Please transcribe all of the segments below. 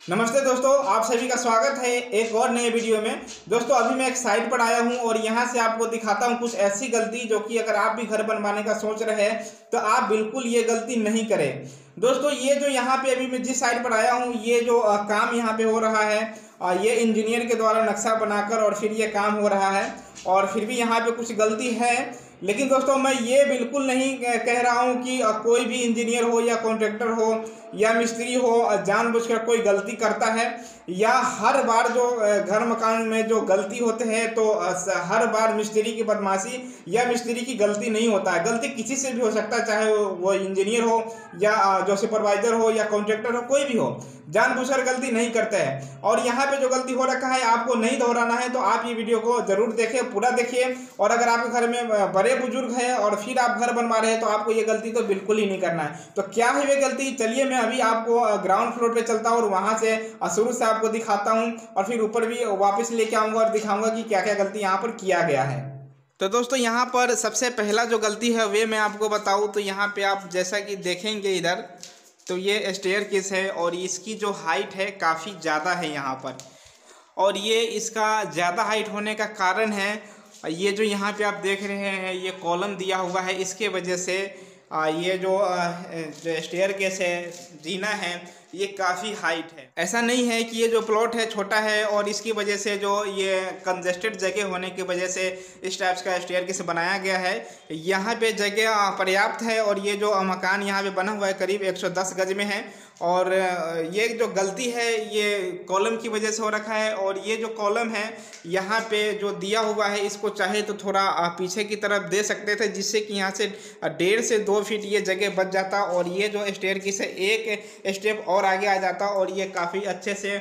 नमस्ते दोस्तों, आप सभी का स्वागत है एक और नए वीडियो में। दोस्तों अभी मैं एक साइट पर आया हूं और यहां से आपको दिखाता हूं कुछ ऐसी गलती जो कि अगर आप भी घर बनवाने का सोच रहे हैं तो आप बिल्कुल ये गलती नहीं करें। दोस्तों ये जो यहाँ पे अभी मैं जिस साइट पर आया हूं ये जो काम यहाँ पे हो रहा है, ये इंजीनियर के द्वारा नक्शा बनाकर और फिर ये काम हो रहा है और फिर भी यहाँ पे कुछ गलती है। लेकिन दोस्तों मैं ये बिल्कुल नहीं कह रहा हूँ कि कोई भी इंजीनियर हो या कॉन्ट्रैक्टर हो या मिस्त्री हो जानबूझकर कोई गलती करता है, या हर बार जो घर मकान में जो गलती होते हैं तो हर बार मिस्त्री की बदमाशी या मिस्त्री की गलती नहीं होता है। गलती किसी से भी हो सकता है, चाहे वो इंजीनियर हो या जो सुपरवाइजर हो या कॉन्ट्रैक्टर हो, कोई भी हो, जानबूझकर गलती नहीं करते हैं। और यहाँ पे जो गलती हो रखा है आपको नहीं दोहराना है तो आप ये वीडियो को जरूर देखें, पूरा देखिए। और अगर आपके घर में बड़े बुजुर्ग हैं और फिर आप घर बनवा रहे हैं तो आपको ये गलती तो बिल्कुल ही नहीं करना है। तो क्या है ये गलती, चलिए मैं अभी आपको ग्राउंड फ्लोर पे चलता हूँ और वहां से शुरू से आपको दिखाता हूँ और फिर ऊपर भी वापस लेके आऊंगा और दिखाऊंगा कि क्या क्या गलती यहाँ पर किया गया है। तो दोस्तों यहाँ पर सबसे पहला जो गलती है वे मैं आपको बताऊँ तो यहाँ पे आप जैसा कि देखेंगे इधर, तो ये स्टेयरकेस है और इसकी जो हाइट है काफ़ी ज़्यादा है यहाँ पर। और ये इसका ज़्यादा हाइट होने का कारण है ये जो यहाँ पे आप देख रहे हैं ये कॉलम दिया हुआ है, इसके वजह से ये जो स्टेयरकेस है, जीना है, ये काफ़ी हाइट है। ऐसा नहीं है कि ये जो प्लॉट है छोटा है और इसकी वजह से जो ये कंजेस्टेड जगह होने की वजह से इस टाइप का स्टेयरकेस बनाया गया है। यहाँ पे जगह पर्याप्त है और ये जो मकान यहाँ पे बना हुआ है करीब 110 गज में है। और ये जो गलती है ये कॉलम की वजह से हो रखा है। और ये जो कॉलम है यहाँ पे जो दिया हुआ है इसको चाहे तो थोड़ा पीछे की तरफ दे सकते थे, जिससे कि यहाँ से 1.5 से 2 फीट ये जगह बच जाता और ये जो स्टेयरकेस है एक स्टेप और आगे आ जाता और ये काफ़ी अच्छे से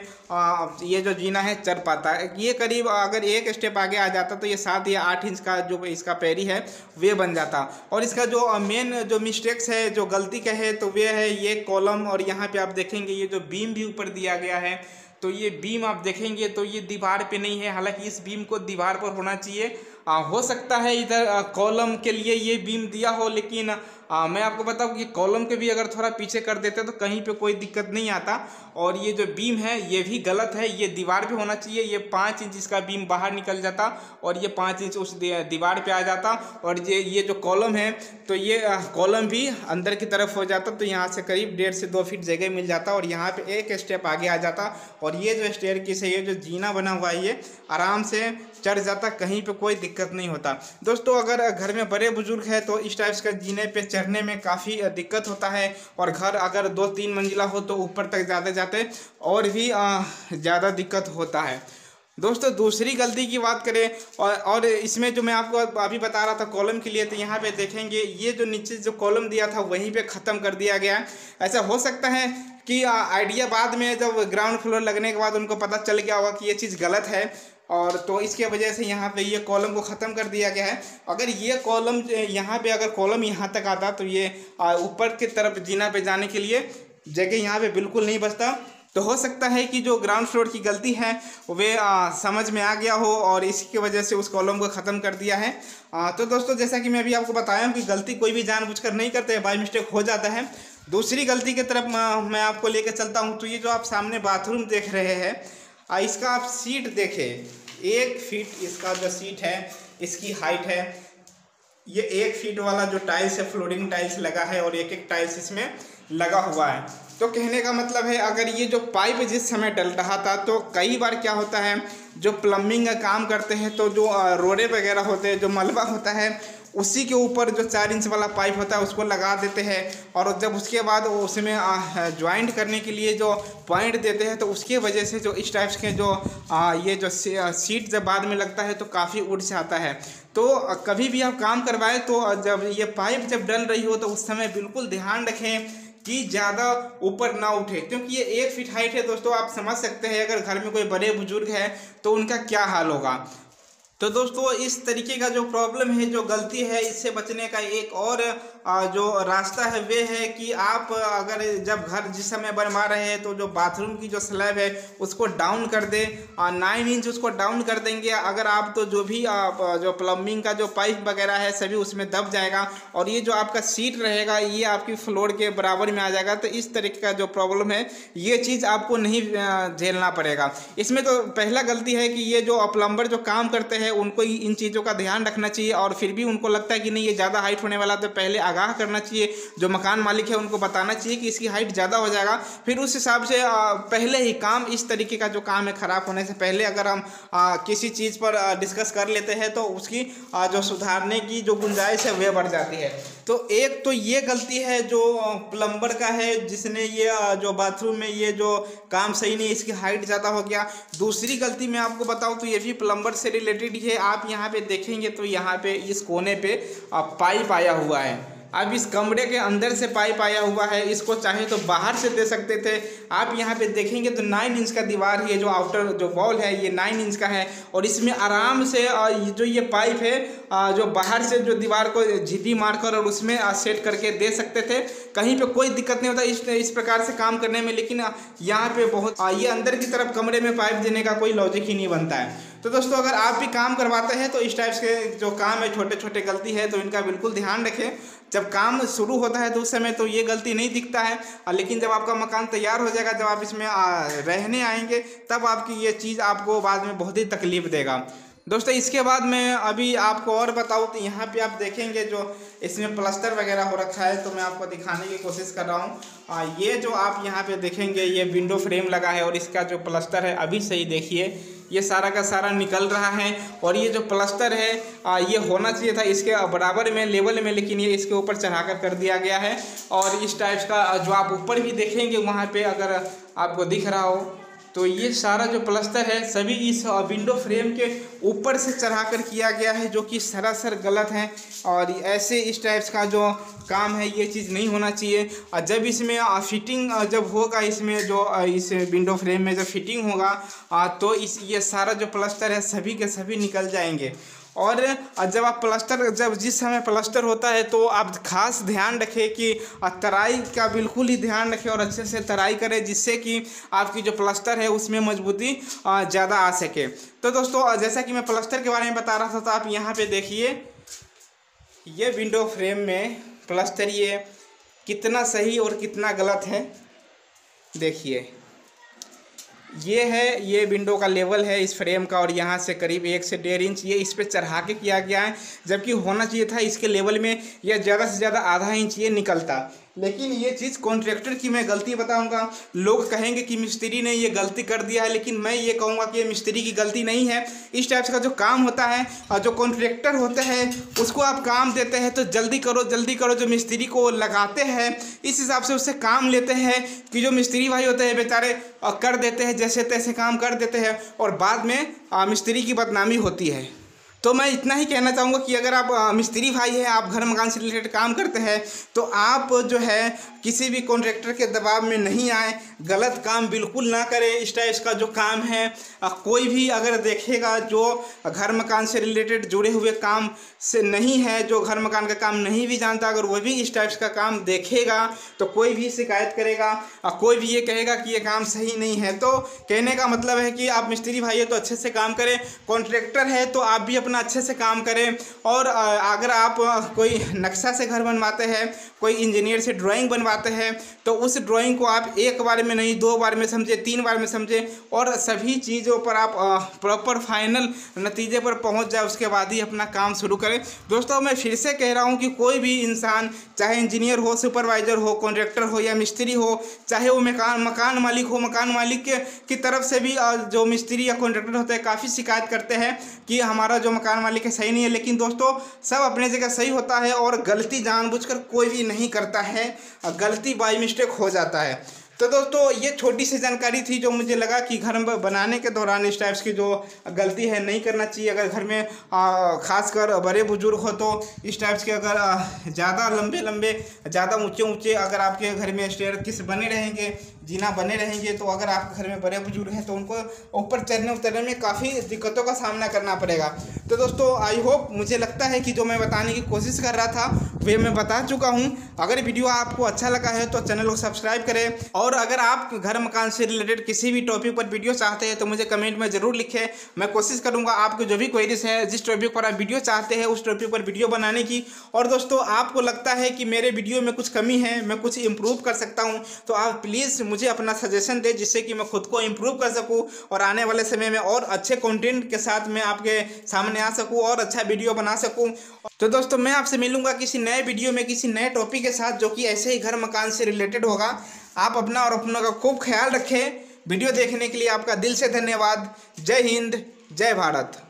ये जो जीना है चढ़ पाता है। ये करीब अगर एक स्टेप आगे आ जाता तो ये 7 या 8 इंच का जो इसका पैरी है वे बन जाता। और इसका जो मेन जो मिस्टेक्स है, जो गलती का है, तो वे है ये कॉलम। और यहाँ पे आप देखेंगे ये जो बीम भी ऊपर दिया गया है, तो ये बीम आप देखेंगे तो ये दीवार पे नहीं है, हालांकि इस बीम को दीवार पर होना चाहिए। हो सकता है इधर कॉलम के लिए ये बीम दिया हो, लेकिन मैं आपको बताऊं कि कॉलम के भी अगर थोड़ा पीछे कर देते तो कहीं पे कोई दिक्कत नहीं आता। और ये जो बीम है ये भी गलत है, ये दीवार पे होना चाहिए। ये 5 इंच इसका बीम बाहर निकल जाता और ये 5 इंच उस दीवार पे आ जाता। और ये जो कॉलम है तो ये कॉलम भी अंदर की तरफ हो जाता, तो यहाँ से करीब 1.5 से 2 फीट जगह मिल जाता और यहाँ पे एक स्टेप आगे आ जाता। और ये जो स्टेयरकेस है, ये जो जीना बना हुआ है, ये आराम से चढ़ जाता, कहीं पे कोई दिक्कत नहीं होता। दोस्तों अगर घर में बड़े बुजुर्ग हैं तो इस टाइप का जीने पे चढ़ने में काफ़ी दिक्कत होता है। और घर अगर 2-3 मंजिला हो तो ऊपर तक जाते जाते और भी ज़्यादा दिक्कत होता है। दोस्तों दूसरी गलती की बात करें और इसमें जो मैं आपको अभी बता रहा था कॉलम के लिए, तो यहाँ पे देखेंगे ये जो नीचे जो कॉलम दिया था वहीं पे ख़त्म कर दिया गया। ऐसा हो सकता है कि आइडिया बाद में जब ग्राउंड फ्लोर लगने के बाद उनको पता चल गया होगा कि ये चीज़ गलत है, और तो इसके वजह से यहाँ पे ये कॉलम को ख़त्म कर दिया गया है। अगर ये कॉलम यहाँ पे अगर कॉलम यहाँ तक आता तो ये ऊपर की तरफ जीना पे जाने के लिए जगह यहाँ पे बिल्कुल नहीं बचता। तो हो सकता है कि जो ग्राउंड फ्लोर की गलती है वे समझ में आ गया हो और इसकी वजह से उस कॉलम को ख़त्म कर दिया है। तो दोस्तों जैसा कि मैं अभी आपको बताया हूँ कि गलती कोई भी जानबूझकर नहीं करते, बाय मिस्टेक हो जाता है। दूसरी गलती की तरफ मैं आपको लेकर चलता हूँ। तो ये जो आप सामने बाथरूम देख रहे हैं, इसका आप सीट देखें, 1 फीट इसका जो सीट है इसकी हाइट है। ये 1 फीट वाला जो टाइल्स है, फ्लोरिंग टाइल्स लगा है और एक टाइल्स इसमें लगा हुआ है। तो कहने का मतलब है अगर ये जो पाइप जिस समय डल रहा था तो कई बार क्या होता है, जो प्लम्बिंग का काम करते हैं तो जो रोड़े वगैरह होते हैं, जो मलबा होता है, उसी के ऊपर जो 4 इंच वाला पाइप होता है उसको लगा देते हैं। और जब उसके बाद उसमें ज्वाइंट करने के लिए जो पॉइंट देते हैं तो उसके वजह से जो इस टाइप्स के जो ये जो सीट जब बाद में लगता है तो काफ़ी उड़ जाता है। तो कभी भी आप काम करवाएं तो जब ये पाइप जब डल रही हो तो उस समय बिल्कुल ध्यान रखें कि ज़्यादा ऊपर ना उठे, क्योंकि ये 1 फीट हाइट है। दोस्तों आप समझ सकते हैं अगर घर में कोई बड़े बुजुर्ग है तो उनका क्या हाल होगा। तो दोस्तों इस तरीके का जो प्रॉब्लम है, जो गलती है, इससे बचने का एक और जो रास्ता है वे है कि आप अगर जब घर जिस समय बनवा रहे हैं तो जो बाथरूम की जो स्लैब है उसको डाउन कर दें, 9 इंच उसको डाउन कर देंगे अगर आप, तो जो भी जो प्लम्बिंग का जो पाइप वगैरह है सभी उसमें दब जाएगा और ये जो आपका सीट रहेगा ये आपकी फ्लोर के बराबर में आ जाएगा। तो इस तरीके का जो प्रॉब्लम है ये चीज़ आपको नहीं झेलना पड़ेगा। इसमें तो पहला गलती है कि ये जो प्लम्बर जो काम करते हैं उनको इन चीज़ों का ध्यान रखना चाहिए और फिर भी उनको लगता है कि नहीं ये ज़्यादा हाइट होने वाला, तो पहले आगाह करना चाहिए, जो मकान मालिक है उनको बताना चाहिए कि इसकी हाइट ज़्यादा हो जाएगा। फिर उस हिसाब से पहले ही काम, इस तरीके का जो काम है ख़राब होने से पहले अगर हम किसी चीज़ पर डिस्कस कर लेते हैं तो उसकी जो सुधारने की जो गुंजाइश है वह बढ़ जाती है। तो एक तो ये गलती है जो प्लम्बर का है, जिसने ये जो बाथरूम में ये जो काम सही नहीं, इसकी हाइट ज़्यादा हो गया। दूसरी गलती मैं आपको बताऊं तो ये भी प्लम्बर से रिलेटेड ही है। आप यहाँ पे देखेंगे तो यहाँ पे इस कोने पे पाइप आया हुआ है। अब इस कमरे के अंदर से पाइप आया हुआ है, इसको चाहे तो बाहर से दे सकते थे। आप यहाँ पे देखेंगे तो 9 इंच का दीवार है, जो आउटर जो वॉल है ये 9 इंच का है और इसमें आराम से जो ये पाइप है जो बाहर से जो दीवार को झिटी मारकर और उसमें सेट करके दे सकते थे। कहीं पे कोई दिक्कत नहीं होता इस प्रकार से काम करने में, लेकिन यहाँ पे बहुत ये अंदर की तरफ कमरे में पाइप देने का कोई लॉजिक ही नहीं बनता है। तो दोस्तों अगर आप भी काम करवाते हैं तो इस टाइप के जो काम है, छोटे छोटे गलती है, तो इनका बिल्कुल ध्यान रखें। जब काम शुरू होता है तो उस समय तो ये गलती नहीं दिखता है, लेकिन जब आपका मकान तैयार हो जाएगा, जब आप इसमें रहने आएंगे, तब आपकी ये चीज़ आपको बाद में बहुत ही तकलीफ देगा। दोस्तों इसके बाद मैं अभी आपको और बताऊँ तो यहाँ पे आप देखेंगे जो इसमें प्लास्टर वगैरह हो रखा है, तो मैं आपको दिखाने की कोशिश कर रहा हूँ। ये जो आप यहाँ पे देखेंगे ये विंडो फ्रेम लगा है और इसका जो प्लास्टर है अभी सही देखिए ये सारा का सारा निकल रहा है और ये जो प्लास्टर है ये होना चाहिए था इसके बराबर में, लेवल में, लेकिन ये इसके ऊपर चढ़ाकर कर दिया गया है। और इस टाइप का जो आप ऊपर भी देखेंगे वहाँ पे अगर आपको दिख रहा हो तो ये सारा जो प्लास्टर है सभी इस विंडो फ्रेम के ऊपर से चढ़ाकर किया गया है, जो कि सरासर गलत है। और ऐसे इस टाइप्स का जो काम है ये चीज़ नहीं होना चाहिए। और जब इसमें फिटिंग जब होगा, इसमें जो इस विंडो फ्रेम में जब फिटिंग होगा तो ये सारा जो प्लास्टर है सभी के सभी निकल जाएंगे। और जब आप प्लास्टर, जब जिस समय प्लास्टर होता है तो आप खास ध्यान रखें कि तराई का बिल्कुल ही ध्यान रखें और अच्छे से तराई करें, जिससे कि आपकी जो प्लास्टर है उसमें मजबूती ज़्यादा आ सके। तो दोस्तों जैसा कि मैं प्लास्टर के बारे में बता रहा था, तो आप यहाँ पे देखिए ये विंडो फ्रेम में प्लास्टर ये कितना सही और कितना गलत है। देखिए ये है, ये विंडो का लेवल है इस फ्रेम का और यहाँ से करीब 1 से 1.5 इंच ये इस पर चढ़ा के किया गया है, जबकि होना चाहिए था इसके लेवल में या ज़्यादा से ज़्यादा आधा इंच ये निकलता। लेकिन ये चीज़ कॉन्ट्रैक्टर की मैं गलती बताऊंगा। लोग कहेंगे कि मिस्त्री ने ये गलती कर दिया है, लेकिन मैं ये कहूँगा कि ये मिस्त्री की गलती नहीं है। इस टाइप का जो काम होता है और जो कॉन्ट्रैक्टर होते हैं उसको आप काम देते हैं तो जल्दी करो जल्दी करो, जो मिस्त्री को लगाते हैं इस हिसाब से उससे काम लेते हैं कि जो मिस्त्री भाई होते हैं बेचारे कर देते हैं, जैसे तैसे काम कर देते हैं और बाद में मिस्त्री की बदनामी होती है। तो मैं इतना ही कहना चाहूँगा कि अगर आप मिस्त्री भाई हैं, आप घर मकान से रिलेटेड काम करते हैं, तो आप जो है किसी भी कॉन्ट्रैक्टर के दबाव में नहीं आए, गलत काम बिल्कुल ना करें। इस टाइप का जो काम है कोई भी अगर देखेगा जो घर मकान से रिलेटेड जुड़े हुए काम से नहीं है, जो घर मकान का काम नहीं भी जानता, अगर वह भी इस टाइप का काम देखेगा तो कोई भी शिकायत करेगा, कोई भी ये कहेगा कि ये काम सही नहीं है। तो कहने का मतलब है कि आप मिस्त्री भाई है तो अच्छे से काम करें, कॉन्ट्रैक्टर है तो आप भी अपना अच्छे से काम करें। और अगर आप कोई नक्शा से घर बनवाते हैं, कोई इंजीनियर से ड्राइंग बनवाते हैं, तो उस ड्राइंग को आप एक बार में नहीं 2 बार में समझे, 3 बार में समझे और सभी चीज़ों पर आप प्रॉपर फाइनल नतीजे पर पहुंच जाए, उसके बाद ही अपना काम शुरू करें। दोस्तों मैं फिर से कह रहा हूं कि कोई भी इंसान, चाहे इंजीनियर हो, सुपरवाइजर हो, कॉन्ट्रैक्टर हो या मिस्त्री हो, चाहे वो मकान मालिक हो, मकान मालिक की तरफ से भी जो मिस्त्री या कॉन्ट्रैक्टर होते हैं काफ़ी शिकायत करते हैं कि हमारा जो मकान मालिक है सही नहीं है। लेकिन दोस्तों सब अपने जगह सही होता है और गलती जानबूझकर कोई भी नहीं करता है, गलती बाय मिस्टेक हो जाता है। तो दोस्तों ये छोटी सी जानकारी थी जो मुझे लगा कि घर बनाने के दौरान इस टाइप्स की जो गलती है नहीं करना चाहिए। अगर घर में खासकर बड़े बुजुर्ग हो तो इस टाइप्स के अगर ज़्यादा लंबे ज़्यादा ऊंचे अगर आपके घर में स्टेयरकेस बने रहेंगे, जीना बने रहेंगे। तो अगर आपके घर में बड़े बुजुर्ग हैं तो उनको ऊपर चढ़ने उतरने में काफ़ी दिक्कतों का सामना करना पड़ेगा। तो दोस्तों आई होप, मुझे लगता है कि जो मैं बताने की कोशिश कर रहा था वे मैं बता चुका हूँ। अगर वीडियो आपको अच्छा लगा है तो चैनल को सब्सक्राइब करें, और अगर आप घर मकान से रिलेटेड किसी भी टॉपिक पर वीडियो चाहते हैं तो मुझे कमेंट में ज़रूर लिखें। मैं कोशिश करूँगा आपको जो भी क्वेरीज है, जिस टॉपिक पर आप वीडियो चाहते हैं उस टॉपिक पर वीडियो बनाने की। और दोस्तों आपको लगता है कि मेरे वीडियो में कुछ कमी है, मैं कुछ इम्प्रूव कर सकता हूँ, तो आप प्लीज़ मुझे अपना सजेशन दें, जिससे कि मैं खुद को इम्प्रूव कर सकूँ और आने वाले समय में और अच्छे कंटेंट के साथ मैं आपके सामने आ सकूँ और अच्छा वीडियो बना सकूँ। तो दोस्तों मैं आपसे मिलूंगा किसी नए वीडियो में किसी नए टॉपिक के साथ, जो कि ऐसे ही घर मकान से रिलेटेड होगा। आप अपना और अपनों का खूब ख्याल रखें। वीडियो देखने के लिए आपका दिल से धन्यवाद। जय हिंद, जय भारत।